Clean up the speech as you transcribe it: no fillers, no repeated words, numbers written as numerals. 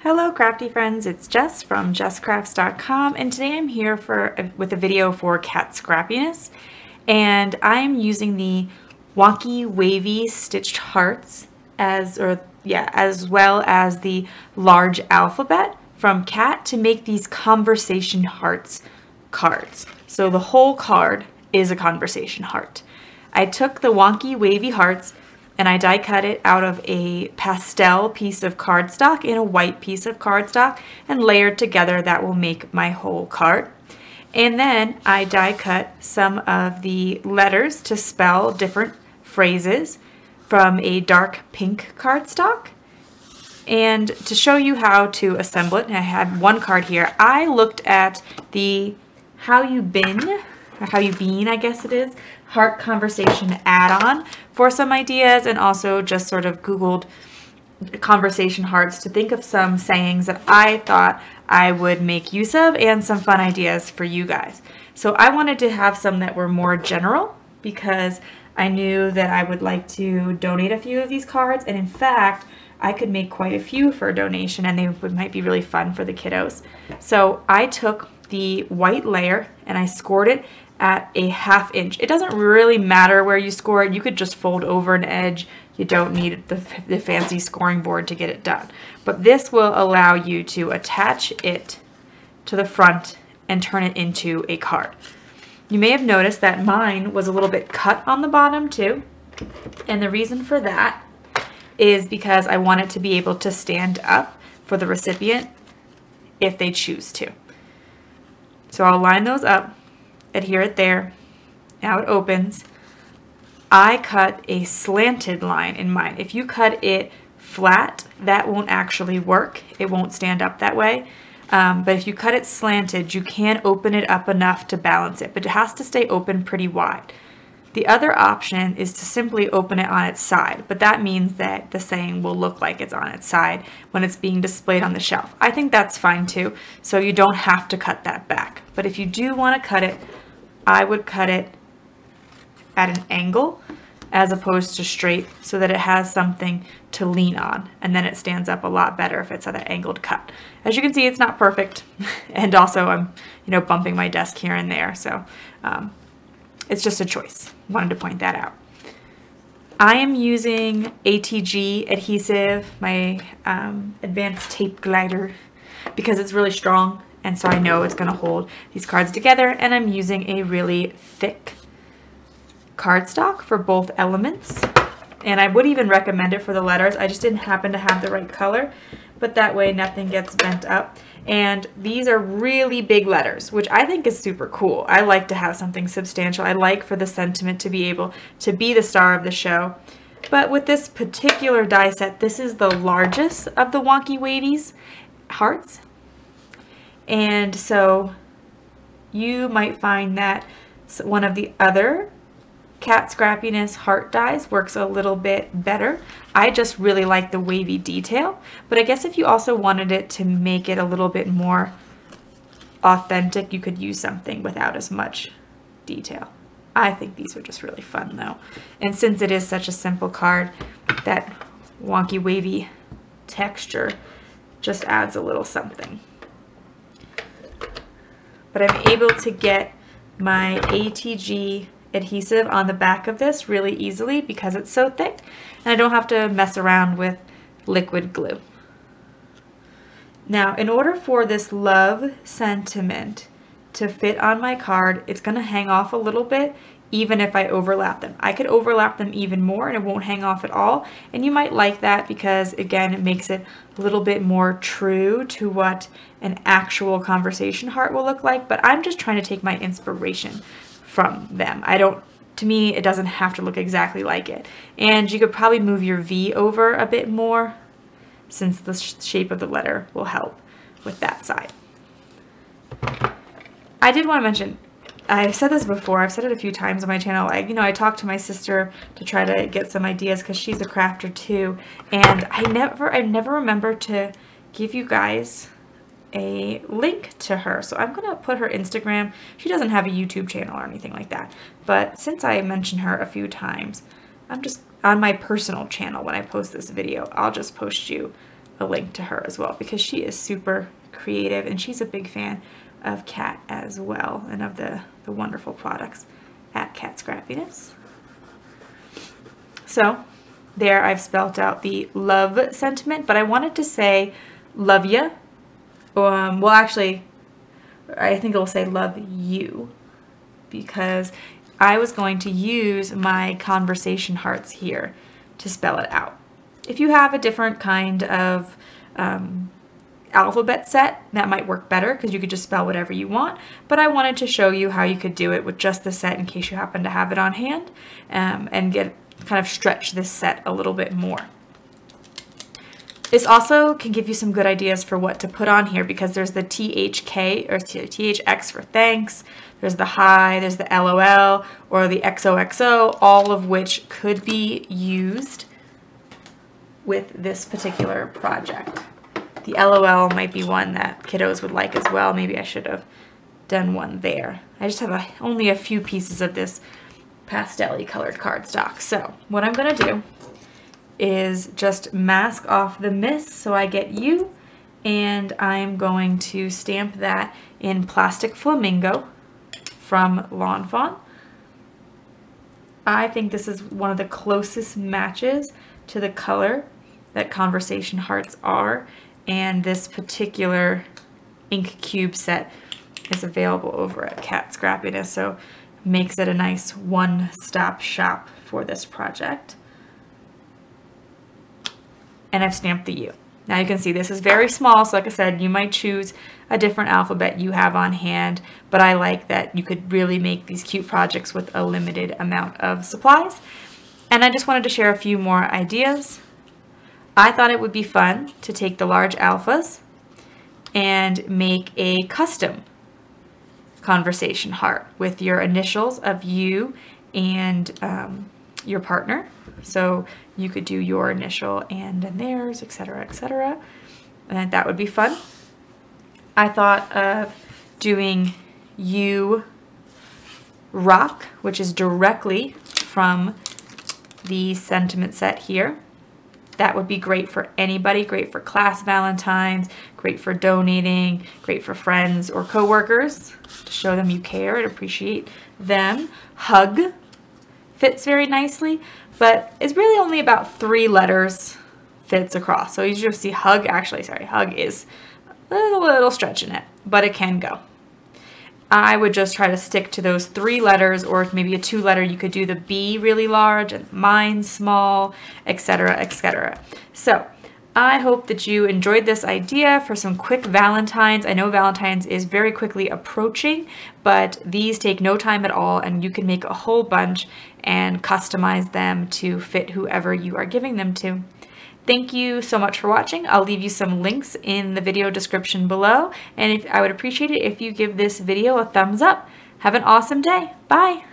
Hello crafty friends, it's Jess from jesscrafts.com, and today I'm here with a video for Kat Scrappiness, and I'm using the Wonky Wavy stitched hearts as well as the large alphabet from Kat to make these conversation hearts cards. So the whole card is a conversation heart. I took the Wonky Wavy hearts and I die cut it out of a pastel piece of cardstock and a white piece of cardstock and layered together. That will make my whole card. And then I die cut some of the letters to spell different phrases from a dark pink cardstock. And to show you how to assemble it, I had one card here. I looked at the How You Been, I guess it is, heart conversation add-on for some ideas, and also just sort of Googled conversation hearts to think of some sayings that I thought I would make use of and some fun ideas for you guys. So I wanted to have some that were more general because I knew that I would like to donate a few of these cards, and in fact I could make quite a few for a donation and they might be really fun for the kiddos. So I took the white layer and I scored it at a 1/2 inch. It doesn't really matter where you score it. You could just fold over an edge. You don't need the fancy scoring board to get it done. But this will allow you to attach it to the front and turn it into a card. You may have noticed that mine was a little bit cut on the bottom too. And the reason for that is because I want it to be able to stand up for the recipient if they choose to. So I'll line those up, adhere it there. Now it opens. I cut a slanted line in mine. If you cut it flat, that won't actually work. It won't stand up that way. But if you cut it slanted, you can open it up enough to balance it, but it has to stay open pretty wide. The other option is to simply open it on its side, but that means that the saying will look like it's on its side when it's being displayed on the shelf. I think that's fine too, so you don't have to cut that back. But if you do want to cut it, I would cut it at an angle as opposed to straight so that it has something to lean on, and then it stands up a lot better if it's at an angled cut. As you can see, it's not perfect, and also I'm bumping my desk here and there, so it's just a choice. Wanted to point that out. I am using ATG adhesive, my advanced tape glider, because it's really strong, and so I know it's going to hold these cards together, and I'm using a really thick cardstock for both elements, and I would even recommend it for the letters. I just didn't happen to have the right color, but that way nothing gets bent up. And these are really big letters, which I think is super cool. I like to have something substantial. I like for the sentiment to be able to be the star of the show. But with this particular die set, this is the largest of the Wonky Wavy's hearts. And so you might find that one of the other Kat Scrappiness heart dies works a little bit better. I just really like the wavy detail, but I guess if you also wanted it to make it a little bit more authentic, you could use something without as much detail. I think these are just really fun though. And since it is such a simple card, that wonky wavy texture just adds a little something. But I'm able to get my ATG adhesive on the back of this really easily because it's so thick, and I don't have to mess around with liquid glue. Now, in order for this love sentiment to fit on my card, it's going to hang off a little bit even if I overlap them. I could overlap them even more and it won't hang off at all, and you might like that because again it makes it a little bit more true to what an actual conversation heart will look like, but I'm just trying to take my inspiration from them. To me, it doesn't have to look exactly like it. And you could probably move your V over a bit more since the shape of the letter will help with that side. I did want to mention, I've said this before, I've said it a few times on my channel, I talked to my sister to try to get some ideas because she's a crafter too, and I never remember to give you guys a link to her. So I'm going to put her Instagram. She doesn't have a YouTube channel or anything like that. But since I mentioned her a few times, I'm just on my personal channel when I post this video, I'll just post you a link to her as well, because she is super creative and she's a big fan of Kat as well, and of the wonderful products at Kat Scrappiness. So there I've spelt out the love sentiment, but I wanted to say love ya. Well, actually, I think it'll say love you, because I was going to use my conversation hearts here to spell it out. If you have a different kind of alphabet set, that might work better, because you could just spell whatever you want, but I wanted to show you how you could do it with just the set in case you happen to have it on hand, and kind of stretch this set a little bit more. This also can give you some good ideas for what to put on here, because there's the THK or THX for thanks, there's the hi, there's the LOL, or the XOXO, all of which could be used with this particular project. The LOL might be one that kiddos would like as well. Maybe I should have done one there. I just have only a few pieces of this pastel-y colored cardstock. So what I'm going to do is just mask off the miss so I get you, and I'm going to stamp that in Plastic Flamingo from Fawn. I think this is one of the closest matches to the color that Conversation Hearts are, and this particular ink cube set is available over at Kat Scrappiness, so makes it a nice one-stop shop for this project. And I've stamped the U. Now you can see this is very small, so like I said, you might choose a different alphabet you have on hand, but I like that you could really make these cute projects with a limited amount of supplies. And I just wanted to share a few more ideas. I thought it would be fun to take the large alphas and make a custom conversation heart with your initials of you and your partner. So you could do your initial and then theirs, etc., etc. And that would be fun. I thought of doing you rock, which is directly from the sentiment set here. That would be great for anybody, great for class Valentines, great for donating, great for friends or coworkers to show them you care and appreciate them. Hug fits very nicely, but it's really only about 3 letters fits across. So you just see hug, hug is a little stretching it, but it can go. I would just try to stick to those 3 letters, or maybe a 2-letter. You could do the B really large and mine small, etc., etc. So I hope that you enjoyed this idea for some quick Valentines. I know Valentine's is very quickly approaching, but these take no time at all, and you can make a whole bunch and customize them to fit whoever you are giving them to. Thank you so much for watching. I'll leave you some links in the video description below, and I would appreciate it if you give this video a thumbs up. Have an awesome day. Bye.